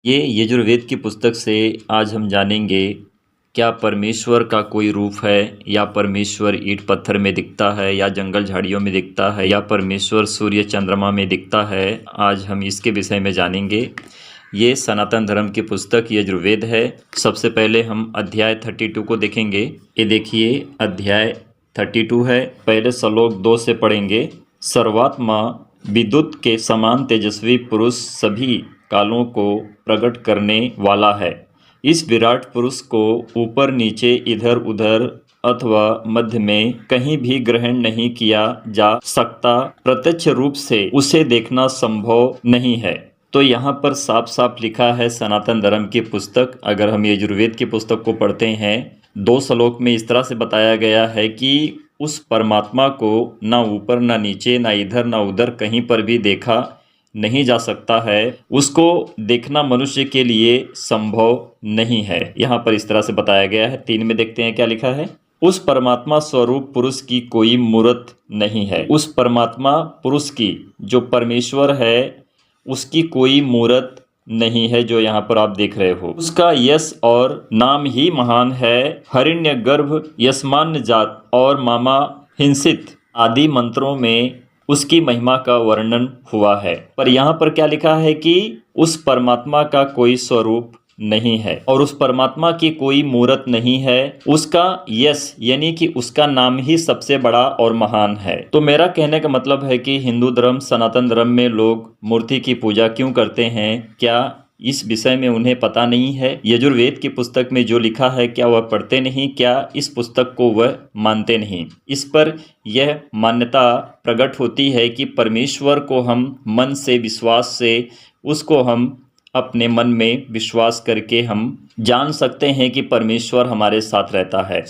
ये यजुर्वेद की पुस्तक से आज हम जानेंगे क्या परमेश्वर का कोई रूप है या परमेश्वर ईंट पत्थर में दिखता है या जंगल झाड़ियों में दिखता है या परमेश्वर सूर्य चंद्रमा में दिखता है। आज हम इसके विषय में जानेंगे। ये सनातन धर्म की पुस्तक यजुर्वेद है। सबसे पहले हम अध्याय 32 को देखेंगे। ये देखिए अध्याय 32 है। पहले श्लोक 2 से पढ़ेंगे। सर्वात्मा विद्युत के समान तेजस्वी पुरुष सभी कालों को प्रकट करने वाला है। इस विराट पुरुष को ऊपर नीचे इधर उधर अथवा मध्य में कहीं भी ग्रहण नहीं किया जा सकता। प्रत्यक्ष रूप से उसे देखना संभव नहीं है। तो यहाँ पर साफ साफ लिखा है सनातन धर्म की पुस्तक। अगर हम यजुर्वेद की पुस्तक को पढ़ते हैं 2 श्लोक में इस तरह से बताया गया है कि उस परमात्मा को ना ऊपर ना नीचे ना इधर ना उधर कहीं पर भी देखा नहीं जा सकता है। उसको देखना मनुष्य के लिए संभव नहीं है। यहाँ पर इस तरह से बताया गया है। 3 में देखते हैं क्या लिखा है। उस परमात्मा स्वरूप पुरुष की कोई मूर्त नहीं है। उस परमात्मा पुरुष की जो परमेश्वर है उसकी कोई मूर्त नहीं है जो यहाँ पर आप देख रहे हो। उसका यश और नाम ही महान है। हरिण्य गर्भ यशमान्य जात और मामा हिंसित आदि मंत्रों में उसकी महिमा का वर्णन हुआ है। पर यहाँ पर क्या लिखा है कि उस परमात्मा का कोई स्वरूप नहीं है और उस परमात्मा की कोई मूर्त नहीं है। उसका यश यानी कि उसका नाम ही सबसे बड़ा और महान है। तो मेरा कहने का मतलब है कि हिंदू धर्म सनातन धर्म में लोग मूर्ति की पूजा क्यों करते हैं? क्या इस विषय में उन्हें पता नहीं है? यजुर्वेद की पुस्तक में जो लिखा है क्या वह पढ़ते नहीं? क्या इस पुस्तक को वह मानते नहीं? इस पर यह मान्यता प्रकट होती है कि परमेश्वर को हम मन से विश्वास से उसको हम अपने मन में विश्वास करके हम जान सकते हैं कि परमेश्वर हमारे साथ रहता है।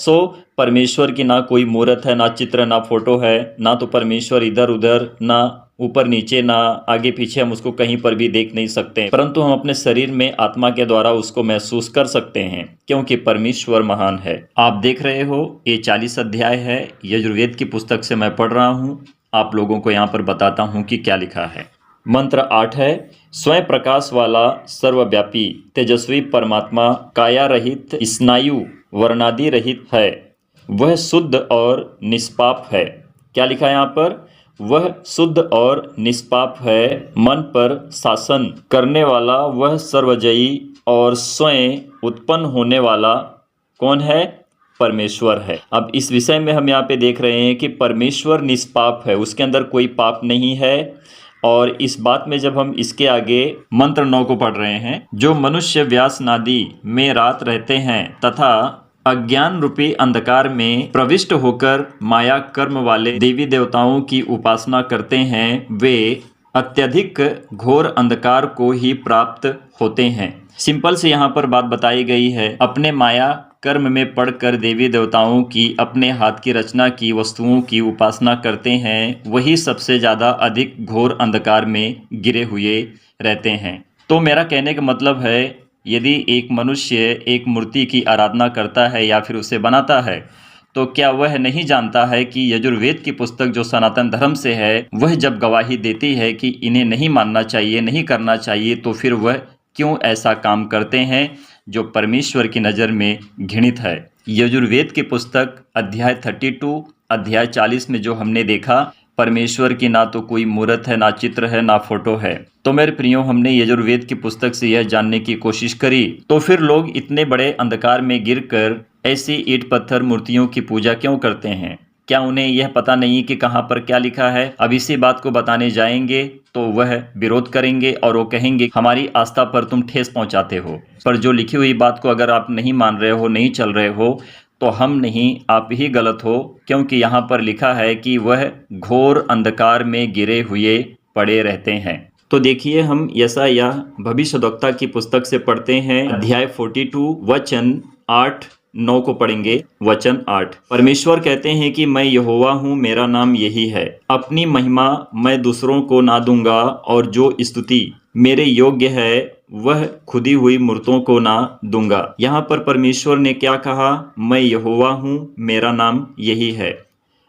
परमेश्वर की ना कोई मूर्त है, ना चित्र, ना फोटो है, ना तो परमेश्वर इधर उधर, ना ऊपर नीचे, ना आगे पीछे। हम उसको कहीं पर भी देख नहीं सकते, परंतु हम अपने शरीर में आत्मा के द्वारा उसको महसूस कर सकते हैं क्योंकि परमेश्वर महान है। आप देख रहे हो ये 40 अध्याय है। यजुर्वेद की पुस्तक से मैं पढ़ रहा हूँ। आप लोगों को यहाँ पर बताता हूँ कि क्या लिखा है। मंत्र 8 है। स्वयं प्रकाश वाला सर्वव्यापी तेजस्वी परमात्मा काया रहित स्नायु वर्णादि रहित है। वह शुद्ध और निष्पाप है। क्या लिखा है यहाँ पर? वह शुद्ध और निष्पाप है। मन पर शासन करने वाला वह सर्वजयी और स्वयं उत्पन्न होने वाला कौन है? परमेश्वर है। अब इस विषय में हम यहाँ पे देख रहे हैं कि परमेश्वर निष्पाप है, उसके अंदर कोई पाप नहीं है। और इस बात में जब हम इसके आगे मंत्र 9 को पढ़ रहे हैं, जो मनुष्य व्यास नादि में रात रहते हैं तथा अज्ञान रूपी अंधकार में प्रविष्ट होकर माया कर्म वाले देवी देवताओं की उपासना करते हैं, वे अत्यधिक घोर अंधकार को ही प्राप्त होते हैं। सिंपल से यहाँ पर बात बताई गई है। अपने माया कर्म में पढ़कर देवी देवताओं की अपने हाथ की रचना की वस्तुओं की उपासना करते हैं, वही सबसे ज़्यादा अधिक घोर अंधकार में गिरे हुए रहते हैं। तो मेरा कहने का मतलब है, यदि एक मनुष्य एक मूर्ति की आराधना करता है या फिर उसे बनाता है, तो क्या वह नहीं जानता है कि यजुर्वेद की पुस्तक जो सनातन धर्म से है वह जब गवाही देती है कि इन्हें नहीं मानना चाहिए, नहीं करना चाहिए, तो फिर वह क्यों ऐसा काम करते हैं जो परमेश्वर की नज़र में घृणित है। यजुर्वेद की पुस्तक अध्याय 32 अध्याय 40 में जो हमने देखा, परमेश्वर की ना तो कोई मूर्त है, ना चित्र है, ना फोटो है। तो मेरे प्रियो, हमने यजुर्वेद की पुस्तक से यह जानने की कोशिश करी, तो फिर लोग इतने बड़े अंधकार में गिरकर ऐसी ईंट पत्थर मूर्तियों की पूजा क्यों करते हैं? क्या उन्हें यह पता नहीं कि कहाँ पर क्या लिखा है? अब इसी बात को बताने जाएंगे तो वह विरोध करेंगे और वो कहेंगे हमारी आस्था पर तुम ठेस पहुंचाते हो। पर जो लिखी हुई बात को अगर आप नहीं मान रहे हो, नहीं चल रहे हो, तो हम नहीं, आप ही गलत हो, क्योंकि यहाँ पर लिखा है कि वह घोर अंधकार में गिरे हुए पड़े रहते हैं। तो देखिए, हम यशायाह भविष्यद्वक्ता की पुस्तक से पढ़ते हैं। अध्याय 42 वचन 8-9 को पढ़ेंगे। वचन 8, परमेश्वर कहते हैं कि मैं यहोवा हूँ, मेरा नाम यही है। अपनी महिमा मैं दूसरों को ना दूंगा और जो स्तुति मेरे योग्य है वह खुदी हुई मूर्तों को ना दूंगा। यहाँ पर परमेश्वर ने क्या कहा? मैं यहोवा हूँ, मेरा नाम यही है।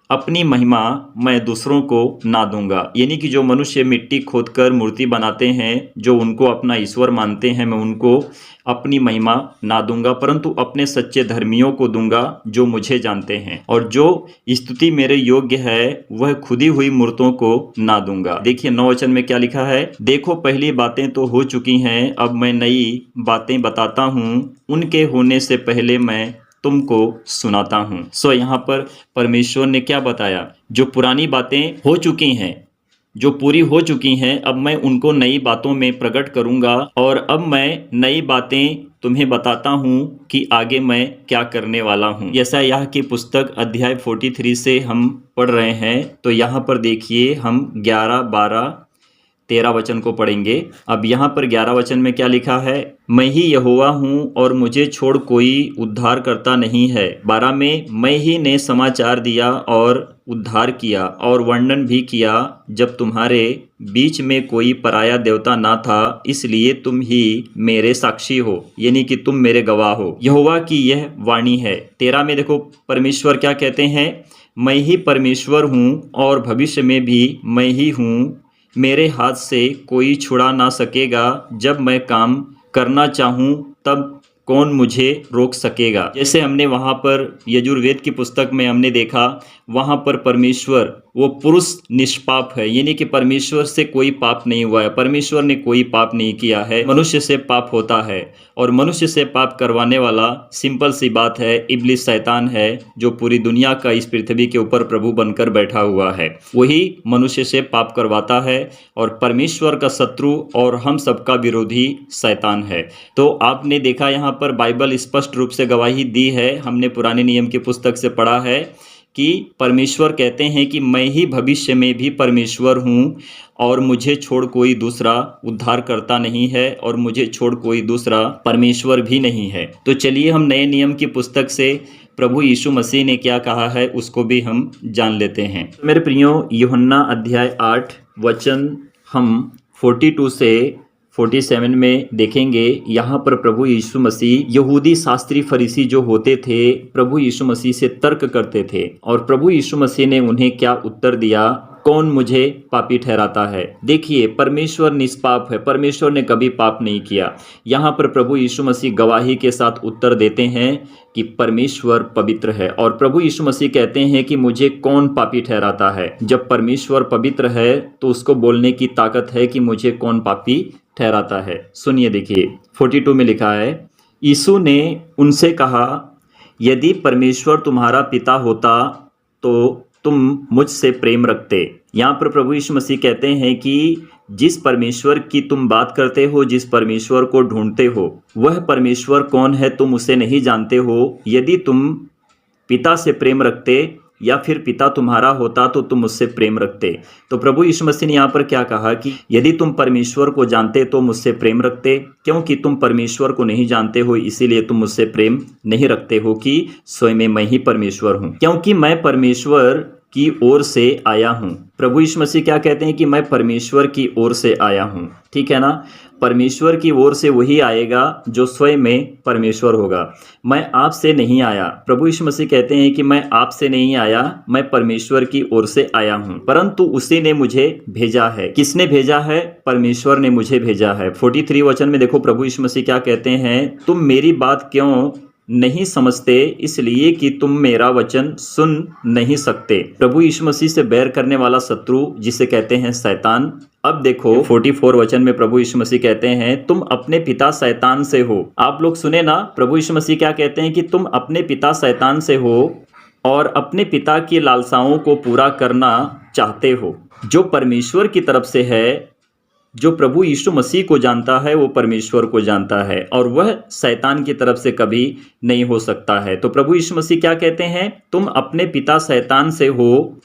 अपनी महिमा मैं दूसरों को ना दूंगा। यानी कि जो मनुष्य मिट्टी खोदकर मूर्ति बनाते हैं, जो उनको अपना ईश्वर मानते हैं, मैं उनको अपनी महिमा ना दूंगा, परंतु अपने सच्चे धर्मियों को दूंगा जो मुझे जानते हैं, और जो स्तुति मेरे योग्य है वह खुदी हुई मूर्तों को ना दूंगा। देखिए 9 वचन में क्या लिखा है, देखो पहली बातें तो हो चुकी हैं, अब मैं नई बातें बताता हूँ, उनके होने से पहले मैं तुमको सुनाता हूँ। सो यहाँ पर परमेश्वर ने क्या बताया, जो पुरानी बातें हो चुकी हैं, जो पूरी हो चुकी हैं, अब मैं उनको नई बातों में प्रकट करूंगा, और अब मैं नई बातें तुम्हें बताता हूँ कि आगे मैं क्या करने वाला हूँ। यशायाह की पुस्तक अध्याय 43 से हम पढ़ रहे हैं। तो यहाँ पर देखिए हम 11, 12, 13 वचन को पढ़ेंगे। अब यहाँ पर 11 वचन में क्या लिखा है, मैं ही यहोवा हूँ और मुझे छोड़ कोई उद्धार करता नहीं है। 12 में, मैं ही ने समाचार दिया और उद्धार किया और वर्णन भी किया, जब तुम्हारे बीच में कोई पराया देवता ना था, इसलिए तुम ही मेरे साक्षी हो, यानी कि तुम मेरे गवाह हो। यहोवा की यह वाणी है। 13 में देखो परमेश्वर क्या कहते हैं, मैं ही परमेश्वर हूँ और भविष्य में भी मैं ही हूँ, मेरे हाथ से कोई छुड़ा ना सकेगा, जब मैं काम करना चाहूँ तब कौन मुझे रोक सकेगा। जैसे हमने वहाँ पर यजुर्वेद की पुस्तक में हमने देखा, वहाँ पर परमेश्वर वो पुरुष निष्पाप है, यानी कि परमेश्वर से कोई पाप नहीं हुआ है, परमेश्वर ने कोई पाप नहीं किया है, मनुष्य से पाप होता है, और मनुष्य से पाप करवाने वाला सिंपल सी बात है इब्लिस शैतान है, जो पूरी दुनिया का इस पृथ्वी के ऊपर प्रभु बनकर बैठा हुआ है। वही मनुष्य से पाप करवाता है, और परमेश्वर का शत्रु और हम सबका विरोधी शैतान है। तो आपने देखा यहाँ पर बाइबल स्पष्ट रूप से गवाही दी है, हमने पुराने नियम की पुस्तक से पढ़ा है कि परमेश्वर कहते हैं कि मैं ही भविष्य में भी परमेश्वर हूँ, और मुझे छोड़ कोई दूसरा उद्धार करता नहीं है, और मुझे छोड़ कोई दूसरा परमेश्वर भी नहीं है। तो चलिए हम नए नियम की पुस्तक से प्रभु यीशु मसीह ने क्या कहा है उसको भी हम जान लेते हैं। मेरे प्रियो, यूहन्ना अध्याय 8 वचन हम 42 से 47 में देखेंगे। यहाँ पर प्रभु यीशु मसीह, यहूदी शास्त्री फरीसी जो होते थे, प्रभु यीशु मसीह से तर्क करते थे, और प्रभु यीशु मसीह ने उन्हें क्या उत्तर दिया, कौन मुझे पापी ठहराता है। देखिए परमेश्वर निष्पाप है, परमेश्वर ने कभी पाप नहीं किया। यहाँ पर प्रभु यीशु मसीह गवाही के साथ उत्तर देते हैं कि परमेश्वर पवित्र है, और प्रभु यीशु मसीह कहते हैं कि मुझे कौन पापी ठहराता है। जब परमेश्वर पवित्र है तो उसको बोलने की ताकत है कि मुझे कौन पापी ठहराता है। सुनिए, देखिए 42 में लिखा है, यीशु ने उनसे कहा, यदि परमेश्वर तुम्हारा पिता होता तो तुम मुझसे प्रेम रखते। यहाँ पर प्रभु यीशु मसीह कहते हैं कि जिस परमेश्वर की तुम बात करते हो, जिस परमेश्वर को ढूंढते हो, वह परमेश्वर कौन है तुम उसे नहीं जानते हो। यदि तुम पिता से प्रेम रखते या फिर पिता तुम्हारा होता तो तुम मुझसे प्रेम रखते। तो प्रभु यीशु मसीह ने यहाँ पर क्या कहा कि यदि तुम परमेश्वर को जानते तो मुझसे प्रेम रखते, क्योंकि तुम परमेश्वर को नहीं जानते हो इसीलिए तुम मुझसे प्रेम नहीं रखते हो कि स्वयं मैं ही परमेश्वर हूँ, क्योंकि मैं परमेश्वर की ओर से आया हूँ। प्रभु यीशु मसीह क्या कहते हैं कि मैं परमेश्वर की ओर से आया हूँ, ठीक है ना। परमेश्वर की ओर से वही आएगा जो स्वयं में परमेश्वर होगा। मैं आपसे नहीं आया, प्रभु यीशु मसीह कहते हैं कि मैं आपसे नहीं आया, मैं परमेश्वर की ओर से आया हूँ, परंतु उसी ने मुझे भेजा है। किसने भेजा है? परमेश्वर ने मुझे भेजा है। 43 वचन में देखो प्रभु यीशु मसीह क्या कहते हैं, तुम मेरी बात क्यों नहीं समझते, इसलिए कि तुम मेरा वचन सुन नहीं सकते। प्रभु यीशु मसीह से बैर करने वाला शत्रु जिसे कहते हैं शैतान। अब देखो 44 वचन में प्रभु यीशु मसीह कहते हैं, तुम अपने पिता शैतान से हो। आप लोग सुने ना, प्रभु यीशु मसीह क्या कहते हैं कि तुम अपने पिता शैतान से हो और अपने पिता की लालसाओं को पूरा करना चाहते हो। जो परमेश्वर की तरफ से है, जो प्रभु यीशु मसीह को जानता है, वो परमेश्वर को जानता है, और वह शैतान की तरफ से कभी नहीं हो सकता है। तो प्रभु यीशु मसीह क्या कहते हैं, तुम अपने पिता शैतान से हो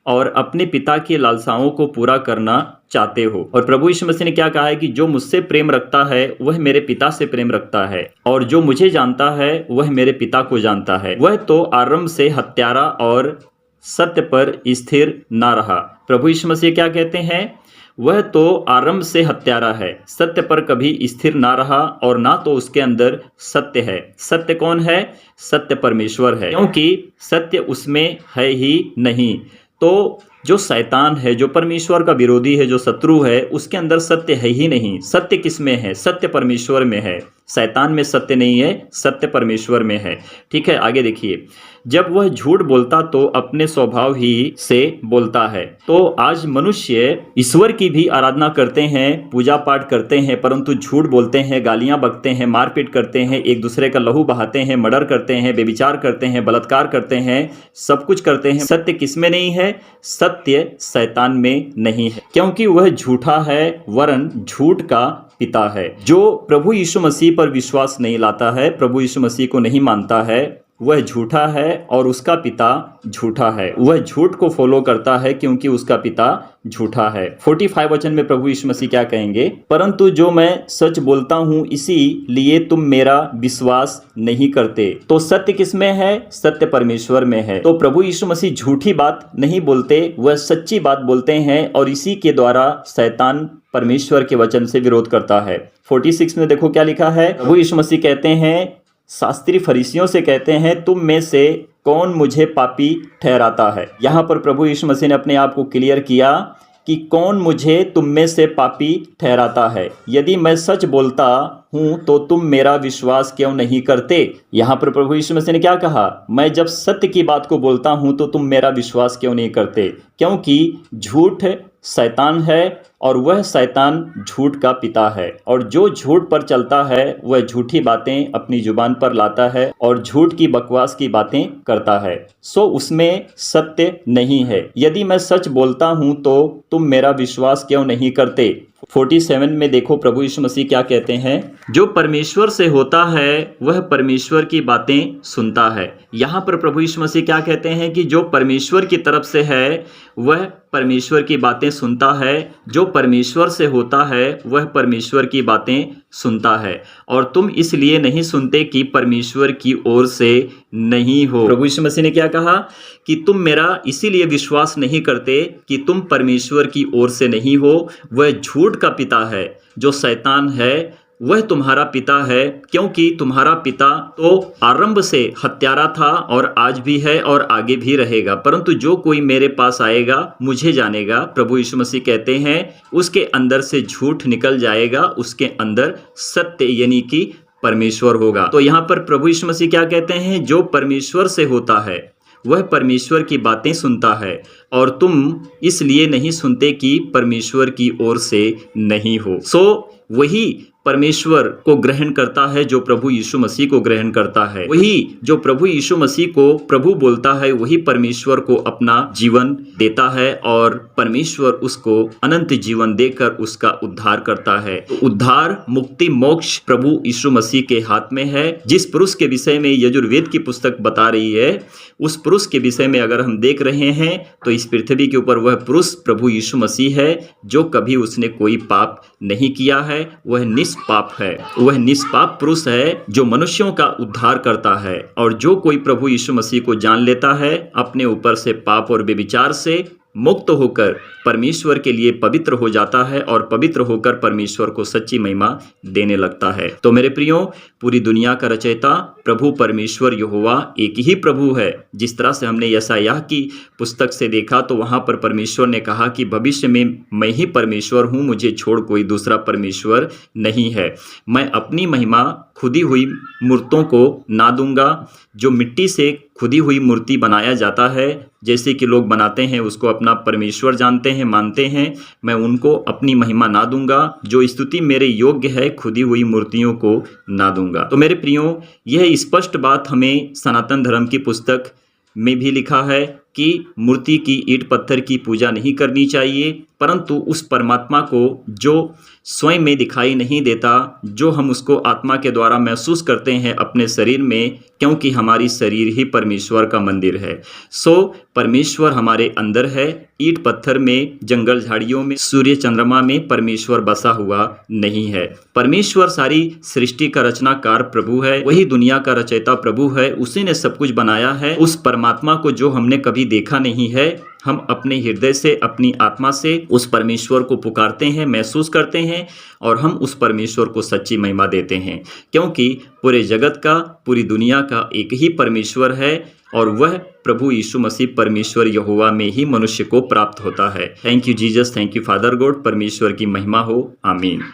और अपने पिता की लालसाओं को पूरा करना चाहते हो। और प्रभु यीशु मसीह ने क्या कहा है कि जो मुझसे प्रेम रखता है वह मेरे पिता से प्रेम रखता है, और जो मुझे जानता है वह मेरे पिता को जानता है। वह तो आरंभ से हत्यारा और सत्य पर स्थिर ना रहा। प्रभु यीशु मसीह क्या कहते हैं, वह तो आरंभ से हत्यारा है, सत्य पर कभी स्थिर ना रहा और ना तो उसके अंदर सत्य है। सत्य कौन है? सत्य परमेश्वर है, क्योंकि सत्य उसमें है ही नहीं। तो जो शैतान है, जो परमेश्वर का विरोधी है, जो शत्रु है, उसके अंदर सत्य है ही नहीं। सत्य किस में है? सत्य परमेश्वर में है। शैतान में सत्य नहीं है, सत्य परमेश्वर में है। ठीक है, आगे देखिए। जब वह झूठ बोलता तो अपने स्वभाव ही से बोलता है। तो आज मनुष्य ईश्वर की भी आराधना करते हैं, पूजा पाठ करते हैं, परंतु झूठ बोलते हैं, गालियां बकते हैं, मारपीट करते हैं, एक दूसरे का लहू बहाते हैं, मर्डर करते हैं, बेविचार करते हैं, बलात्कार करते हैं, सब कुछ करते हैं। सत्य किसमें नहीं है? सत्य शैतान में नहीं है, क्योंकि वह झूठा है, वरन झूठ का पिता है। जो प्रभु यीशु मसीह पर विश्वास नहीं लाता है, प्रभु यीशु मसीह को नहीं मानता है, वह झूठा है और उसका पिता झूठा है। वह झूठ को फॉलो करता है क्योंकि उसका पिता झूठा है। 45 वचन में प्रभु यीशु मसीह क्या कहेंगे? परंतु जो मैं सच बोलता हूँ इसीलिए तुम मेरा विश्वास नहीं करते। तो सत्य किसमें है? सत्य परमेश्वर में है। तो प्रभु यीशु मसीह झूठी बात नहीं बोलते, वह सच्ची बात बोलते हैं और इसी के द्वारा शैतान परमेश्वर के वचन से विरोध करता है। 46 में देखो क्या लिखा है। प्रभु यीशु मसीह कहते हैं, शास्त्री फरीसियों से कहते हैं, तुम में से कौन मुझे पापी ठहराता है? यहाँ पर प्रभु यीशु मसीह ने अपने आप को क्लियर किया कि कौन मुझे तुम में से पापी ठहराता है। यदि मैं सच बोलता हूँ तो तुम मेरा विश्वास क्यों नहीं करते? यहाँ पर प्रभु यीशु मसीह ने क्या कहा? मैं जब सत्य की बात को बोलता हूँ तो तुम मेरा विश्वास क्यों नहीं करते? क्योंकि झूठ शैतान है और वह शैतान झूठ का पिता है, और जो झूठ पर चलता है वह झूठी बातें अपनी जुबान पर लाता है और झूठ की बकवास की बातें करता है। सो उसमें सत्य नहीं है। यदि मैं सच बोलता हूं तो तुम मेरा विश्वास क्यों नहीं करते? 47 में देखो प्रभु यीशु मसीह क्या कहते हैं। जो परमेश्वर से होता है वह परमेश्वर की बातें सुनता है। यहाँ पर प्रभु यीशु मसीह क्या कहते हैं कि जो परमेश्वर की तरफ से है वह परमेश्वर की बातें सुनता है। जो परमेश्वर से होता है वह परमेश्वर की बातें सुनता है, और तुम इसलिए नहीं सुनते कि परमेश्वर की ओर से नहीं हो। प्रभु यीशु मसीह ने क्या कहा कि तुम मेरा इसीलिए विश्वास नहीं करते कि तुम परमेश्वर की ओर से नहीं हो। वह झूठ का पिता है, जो शैतान है वह तुम्हारा पिता है, क्योंकि तुम्हारा पिता तो आरंभ से हत्यारा था और आज भी है और आगे भी रहेगा। परंतु जो कोई मेरे पास आएगा मुझे जानेगा, प्रभु यीशु मसीह कहते हैं, उसके अंदर से झूठ निकल जाएगा, उसके अंदर सत्य यानी कि परमेश्वर होगा। तो यहाँ पर प्रभु यीशु मसीह क्या कहते हैं? जो परमेश्वर से होता है वह परमेश्वर की बातें सुनता है, और तुम इसलिए नहीं सुनते कि परमेश्वर की ओर से नहीं हो। सो वही परमेश्वर को ग्रहण करता है जो प्रभु यीशु मसीह को ग्रहण करता है। वही जो प्रभु यीशु मसीह को प्रभु बोलता है वही परमेश्वर को अपना जीवन देता है, और परमेश्वर उसको अनंत जीवन देकर उसका उद्धार करता है। तो उद्धार, मुक्ति, मोक्ष प्रभु यीशु मसीह के हाथ में है। जिस पुरुष के विषय में यजुर्वेद की पुस्तक बता रही है, उस पुरुष के विषय में अगर हम देख रहे हैं तो इस पृथ्वी के ऊपर वह पुरुष प्रभु यीशु मसीह है, जो कभी उसने कोई पाप नहीं किया है। वह निष्पाप है, वह निष्पाप पुरुष है जो मनुष्यों का उद्धार करता है। और जो कोई प्रभु यीशु मसीह को जान लेता है, अपने ऊपर से पाप और व्यभिचार से मुक्त होकर परमेश्वर के लिए पवित्र हो जाता है, और पवित्र होकर परमेश्वर को सच्ची महिमा देने लगता है। तो मेरे प्रियो, पूरी दुनिया का रचयिता प्रभु परमेश्वर यहोवा एक ही प्रभु है। जिस तरह से हमने यशायाह की पुस्तक से देखा तो वहां पर परमेश्वर ने कहा कि भविष्य में मैं ही परमेश्वर हूं, मुझे छोड़ कोई दूसरा परमेश्वर नहीं है। मैं अपनी महिमा खुदी हुई मूर्तों को ना दूंगा। जो मिट्टी से खुदी हुई मूर्ति बनाया जाता है, जैसे कि लोग बनाते हैं, उसको अपना परमेश्वर जानते हैं, मानते हैं, मैं उनको अपनी महिमा ना दूंगा। जो स्तुति मेरे योग्य है, खुदी हुई मूर्तियों को ना दूंगा। तो मेरे प्रियो, यह स्पष्ट बात हमें सनातन धर्म की पुस्तक में भी लिखा है कि मूर्ति की, ईंट पत्थर की पूजा नहीं करनी चाहिए, परंतु उस परमात्मा को जो स्वयं में दिखाई नहीं देता, जो हम उसको आत्मा के द्वारा महसूस करते हैं अपने शरीर में, क्योंकि हमारी शरीर ही परमेश्वर का मंदिर है। सो परमेश्वर हमारे अंदर है। ईंट पत्थर में, जंगल झाड़ियों में, सूर्य चंद्रमा में परमेश्वर बसा हुआ नहीं है। परमेश्वर सारी सृष्टि का रचनाकार प्रभु है, वही दुनिया का रचयिता प्रभु है, उसी ने सब कुछ बनाया है। उस परमात्मा को जो हमने कभी देखा नहीं है, हम अपने हृदय से, अपनी आत्मा से उस परमेश्वर को पुकारते हैं, महसूस करते हैं और हम उस परमेश्वर को सच्ची महिमा देते हैं, क्योंकि पूरे जगत का, पूरी दुनिया का एक ही परमेश्वर है और वह प्रभु यीशु मसीह परमेश्वर यहोवा में ही मनुष्य को प्राप्त होता है। Thank you Jesus, thank you father God. परमेश्वर की महिमा हो, आमीन।